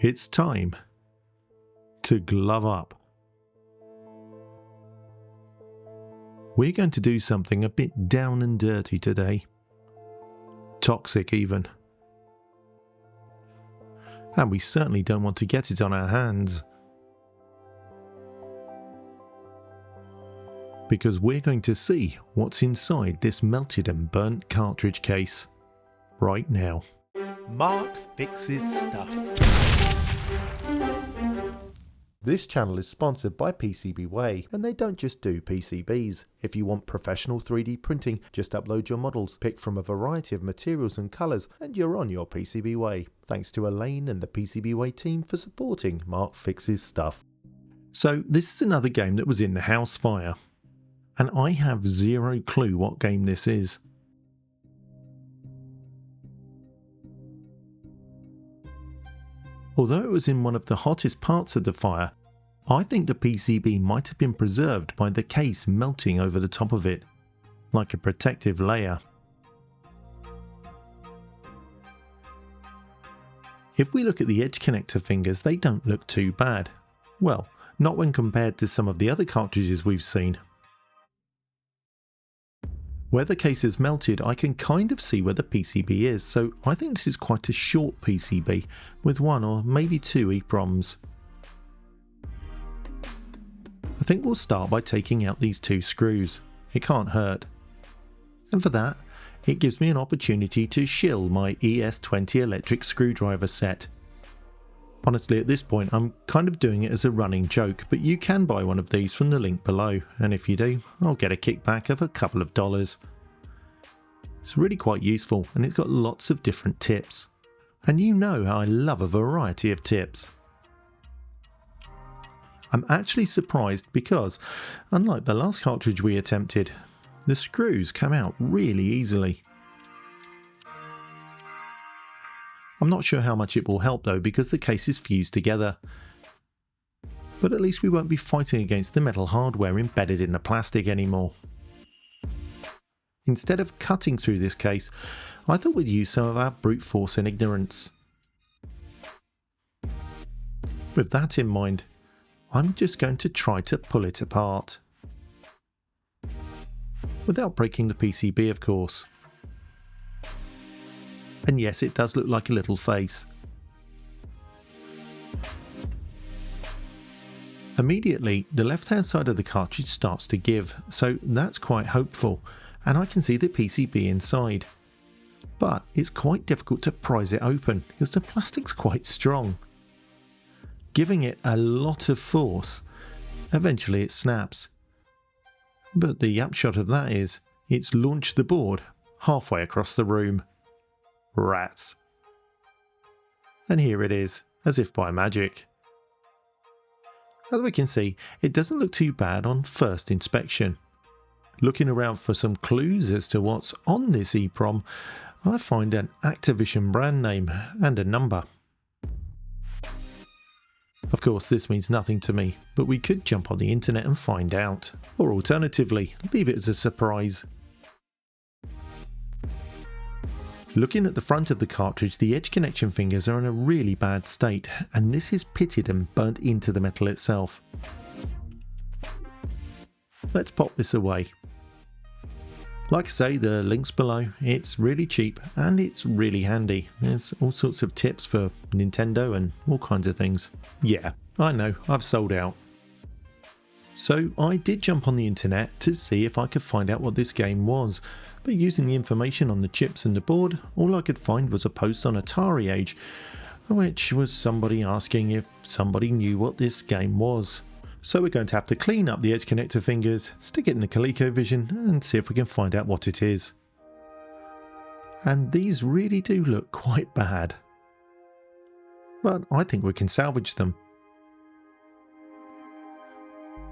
It's time to glove up. We're going to do something a bit down and dirty today. Toxic even. And we certainly don't want to get it on our hands. Because we're going to see what's inside this melted and burnt cartridge case right now. Mark fixes stuff. This channel is sponsored by PCBWay, and they don't just do PCBs. If you want professional 3D printing, just upload your models, pick from a variety of materials and colours, and you're on your PCBWay. Thanks to Elaine and the PCBWay team for supporting Mark Fixes Stuff. So this is another game that was in the house fire, and I have zero clue what game this is. Although it was in one of the hottest parts of the fire, I think the PCB might have been preserved by the case melting over the top of it, like a protective layer. If we look at the edge connector fingers, they don't look too bad. Well, not when compared to some of the other cartridges we've seen. Where the case is melted, I can kind of see where the PCB is, so I think this is quite a short PCB with one or maybe two EEPROMs. I think we'll start by taking out these two screws. It can't hurt. And for that, it gives me an opportunity to shill my ES20 electric screwdriver set. Honestly, at this point I'm kind of doing it as a running joke, but you can buy one of these from the link below, and if you do, I'll get a kickback of a couple of dollars. It's really quite useful, and it's got lots of different tips. And you know how I love a variety of tips. I'm actually surprised because, unlike the last cartridge we attempted, the screws come out really easily. I'm not sure how much it will help though, because the case is fused together. But at least we won't be fighting against the metal hardware embedded in the plastic anymore. Instead of cutting through this case, I thought we'd use some of our brute force and ignorance. With that in mind, I'm just going to try to pull it apart. Without breaking the PCB, of course. And yes, it does look like a little face. Immediately, the left-hand side of the cartridge starts to give, so that's quite hopeful, and I can see the PCB inside. But it's quite difficult to prise it open, because the plastic's quite strong. Giving it a lot of force, eventually it snaps. But the upshot of that is, it's launched the board halfway across the room. Rats. And here it is, as if by magic. As we can see, it doesn't look too bad on first inspection. Looking around for some clues as to what's on this EEPROM, I find an Activision brand name and a number. Of course, this means nothing to me, but we could jump on the internet and find out. Or alternatively, leave it as a surprise. Looking at the front of the cartridge, the edge connection fingers are in a really bad state, and this is pitted and burnt into the metal itself. Let's pop this away. Like I say, the link's below. It's really cheap and it's really handy. There's all sorts of tips for Nintendo and all kinds of things. Yeah, I know, I've sold out. So I did jump on the internet to see if I could find out what this game was, but using the information on the chips and the board, all I could find was a post on Atari Age, which was somebody asking if somebody knew what this game was. So we're going to have to clean up the edge connector fingers, stick it in the ColecoVision, and see if we can find out what it is. And these really do look quite bad. But I think we can salvage them.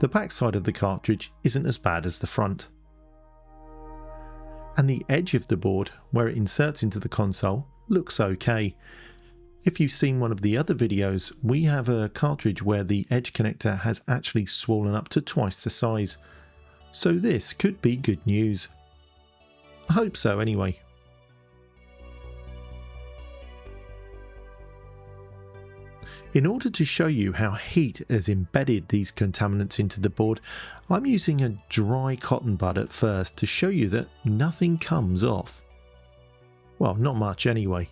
The back side of the cartridge isn't as bad as the front. And the edge of the board, where it inserts into the console, looks okay. If you've seen one of the other videos, we have a cartridge where the edge connector has actually swollen up to twice the size. So this could be good news. I hope so anyway. In order to show you how heat has embedded these contaminants into the board, I'm using a dry cotton bud at first to show you that nothing comes off. Well, not much anyway.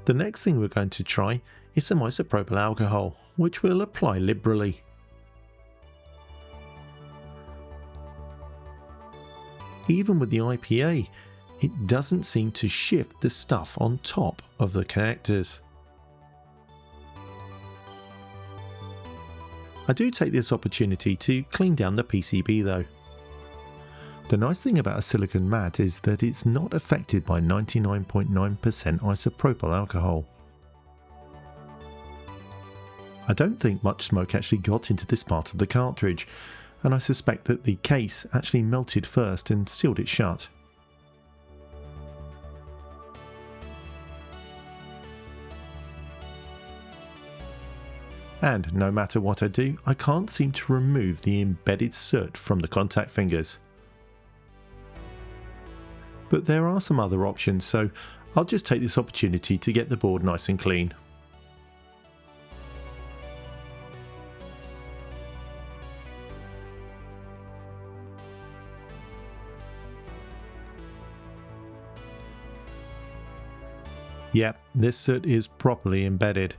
The next thing we're going to try is some isopropyl alcohol, which we'll apply liberally. Even with the IPA, it doesn't seem to shift the stuff on top of the connectors. I do take this opportunity to clean down the PCB though. The nice thing about a silicon mat is that it's not affected by 99.9% isopropyl alcohol. I don't think much smoke actually got into this part of the cartridge, and I suspect that the case actually melted first and sealed it shut. And no matter what I do, I can't seem to remove the embedded soot from the contact fingers. But there are some other options, so I'll just take this opportunity to get the board nice and clean. Yep, this soot is properly embedded.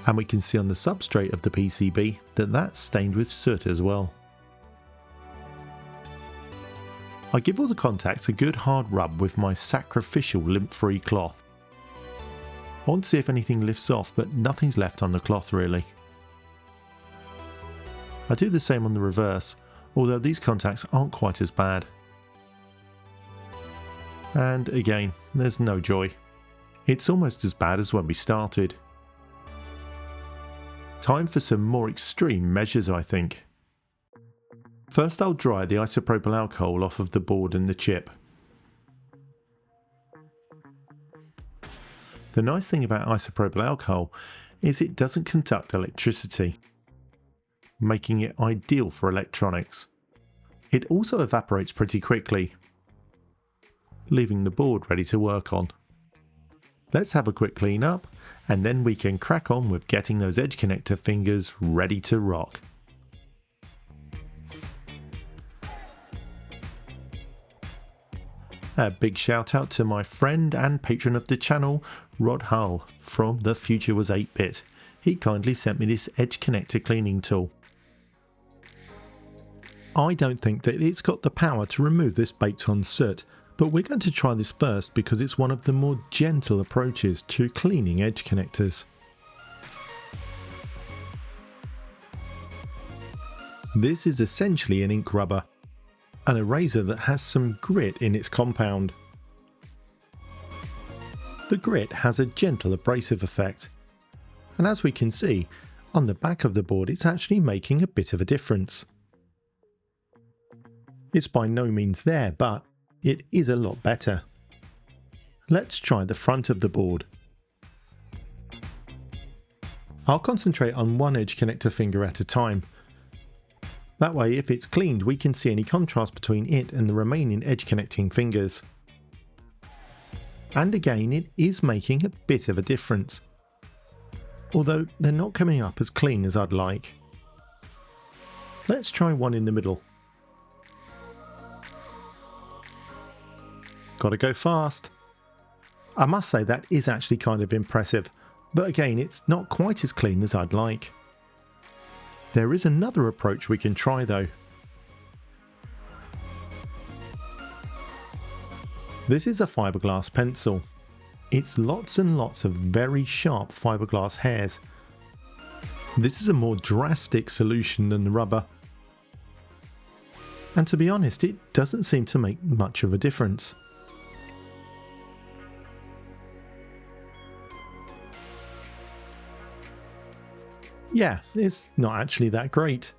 And we can see on the substrate of the PCB that that's stained with soot as well. I give all the contacts a good hard rub with my sacrificial lint-free cloth. I want to see if anything lifts off, but nothing's left on the cloth really. I do the same on the reverse, although these contacts aren't quite as bad. And again, there's no joy. It's almost as bad as when we started. Time for some more extreme measures, I think. First I'll dry the isopropyl alcohol off of the board and the chip. The nice thing about isopropyl alcohol is it doesn't conduct electricity, making it ideal for electronics. It also evaporates pretty quickly, leaving the board ready to work on. Let's have a quick clean up, and then we can crack on with getting those edge connector fingers ready to rock. A big shout out to my friend and patron of the channel, Rod Hull from The Future Was 8-Bit. He kindly sent me this edge connector cleaning tool. I don't think that it's got the power to remove this baked on soot, but we're going to try this first because it's one of the more gentle approaches to cleaning edge connectors. This is essentially an ink rubber, an eraser that has some grit in its compound. The grit has a gentle abrasive effect, and as we can see, on the back of the board it's actually making a bit of a difference. It's by no means there, but it is a lot better. Let's try the front of the board. I'll concentrate on one edge connector finger at a time. That way, if it's cleaned, we can see any contrast between it and the remaining edge connecting fingers. And again, it is making a bit of a difference, although they're not coming up as clean as I'd like. Let's try one in the middle. Gotta go fast. I must say that is actually kind of impressive, but again, it's not quite as clean as I'd like. There is another approach we can try though. This is a fibreglass pencil. It's lots and lots of very sharp fibreglass hairs. This is a more drastic solution than the rubber. And to be honest, it doesn't seem to make much of a difference. Yeah, it's not actually that great.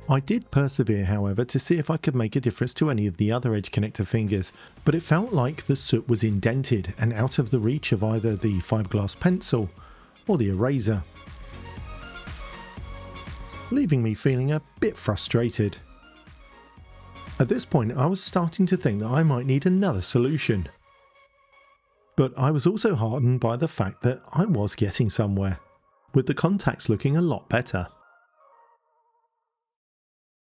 I did persevere, however, to see if I could make a difference to any of the other edge connector fingers, but it felt like the soot was indented and out of the reach of either the fiberglass pencil or the eraser, leaving me feeling a bit frustrated. At this point, I was starting to think that I might need another solution. But I was also heartened by the fact that I was getting somewhere, with the contacts looking a lot better.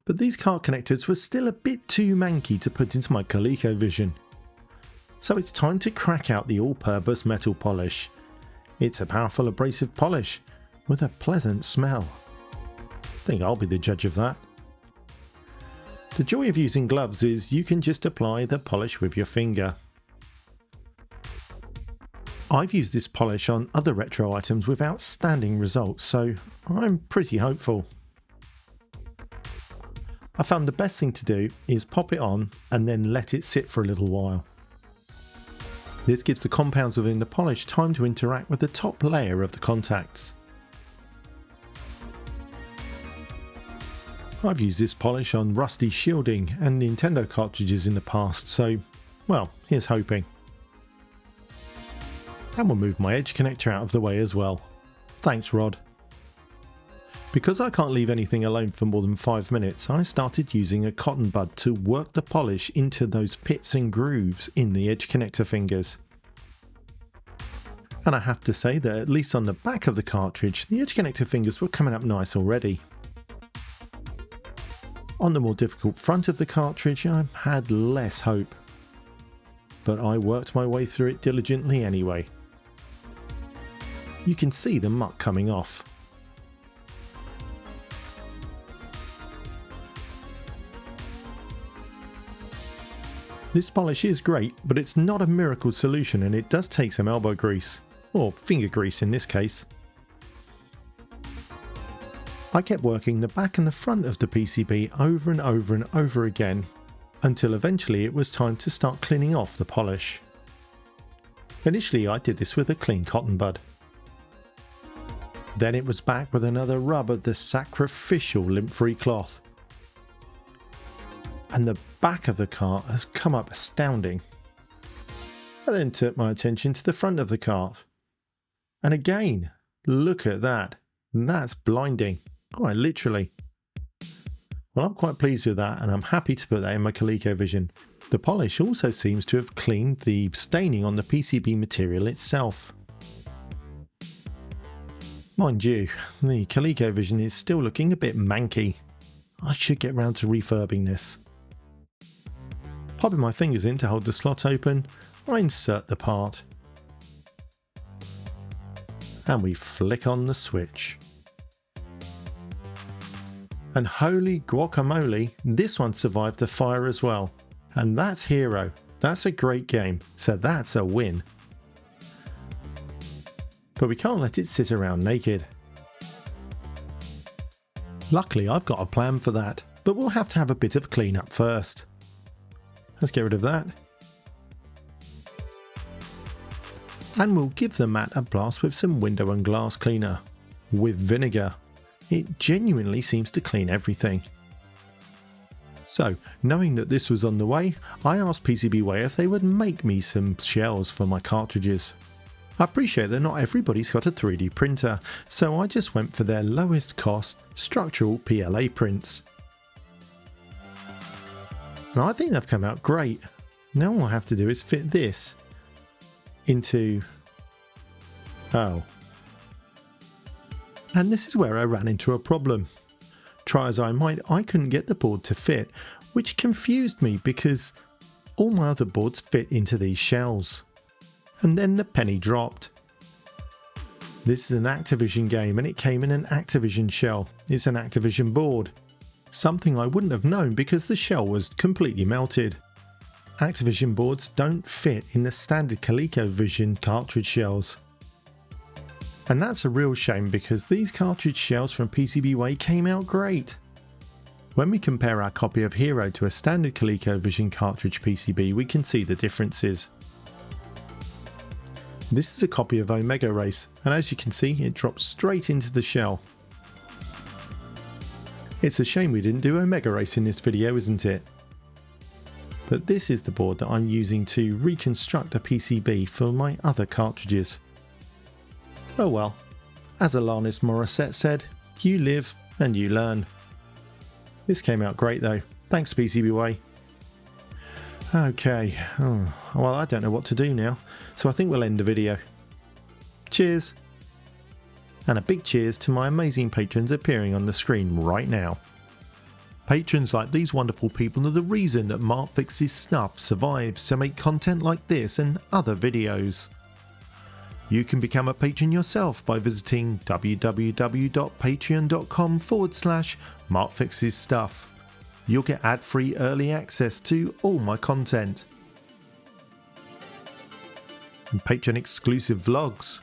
But these cart connectors were still a bit too manky to put into my ColecoVision. So it's time to crack out the all-purpose metal polish. It's a powerful abrasive polish with a pleasant smell. I think I'll be the judge of that. The joy of using gloves is you can just apply the polish with your finger. I've used this polish on other retro items with outstanding results, so I'm pretty hopeful. I found the best thing to do is pop it on and then let it sit for a little while. This gives the compounds within the polish time to interact with the top layer of the contacts. I've used this polish on rusty shielding and Nintendo cartridges in the past, so, well, here's hoping. And we'll move my edge connector out of the way as well. Thanks, Rod. Because I can't leave anything alone for more than 5 minutes, I started using a cotton bud to work the polish into those pits and grooves in the edge connector fingers. And I have to say that at least on the back of the cartridge, the edge connector fingers were coming up nice already. On the more difficult front of the cartridge, I had less hope. But I worked my way through it diligently anyway. You can see the muck coming off. This polish is great, but it's not a miracle solution and it does take some elbow grease, or finger grease in this case. I kept working the back and the front of the PCB over and over and over again, until eventually it was time to start cleaning off the polish. Initially I did this with a clean cotton bud. Then it was back with another rub of the sacrificial lint-free cloth. And the back of the cart has come up astounding. I then took my attention to the front of the cart. And again, look at that. That's blinding. Quite literally. Well, I'm quite pleased with that and I'm happy to put that in my ColecoVision. The polish also seems to have cleaned the staining on the PCB material itself. Mind you, the ColecoVision is still looking a bit manky. I should get round to refurbing this. Popping my fingers in to hold the slot open, I insert the part. And we flick on the switch. And holy guacamole, this one survived the fire as well. And that's Hero. That's a great game, so that's a win. But we can't let it sit around naked. Luckily I've got a plan for that, but we'll have to have a bit of cleanup first. Let's get rid of that. And we'll give the mat a blast with some window and glass cleaner. With vinegar. It genuinely seems to clean everything. So, knowing that this was on the way, I asked PCBWay if they would make me some shells for my cartridges. I appreciate that not everybody's got a 3D printer, so I just went for their lowest cost structural PLA prints. And I think they've come out great. Now all I have to do is fit this into... oh. And this is where I ran into a problem. Try as I might, I couldn't get the board to fit, which confused me because all my other boards fit into these shells. And then the penny dropped. This is an Activision game and it came in an Activision shell. It's an Activision board. Something I wouldn't have known because the shell was completely melted. Activision boards don't fit in the standard ColecoVision cartridge shells. And that's a real shame because these cartridge shells from PCBWay came out great. When we compare our copy of Hero to a standard ColecoVision cartridge PCB, we can see the differences. This is a copy of Omega Race, and as you can see, it drops straight into the shell. It's a shame we didn't do Omega Race in this video, isn't it? But this is the board that I'm using to reconstruct a PCB for my other cartridges. Oh well, as Alanis Morissette said, you live and you learn. This came out great though, thanks PCBWay. Okay, well, I don't know what to do now, so I think we'll end the video. Cheers! And a big cheers to my amazing patrons appearing on the screen right now. Patrons like these wonderful people are the reason that Mark Fixes Stuff survives to make content like this and other videos. You can become a patron yourself by visiting www.patreon.com/MarkFixesStuff. You'll get ad-free early access to all my content. And Patreon exclusive vlogs.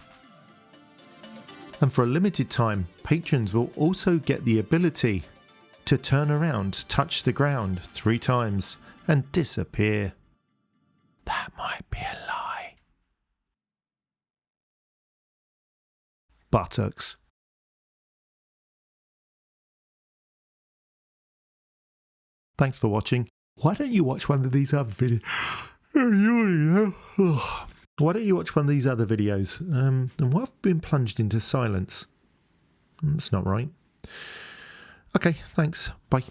And for a limited time, patrons will also get the ability to turn around, touch the ground 3 times and disappear. That might be a lie. Buttocks. Thanks for watching. Why don't you watch one of these other videos? Why don't you watch one of these other videos? And why have I been plunged into silence? That's not right. Okay, thanks. Bye.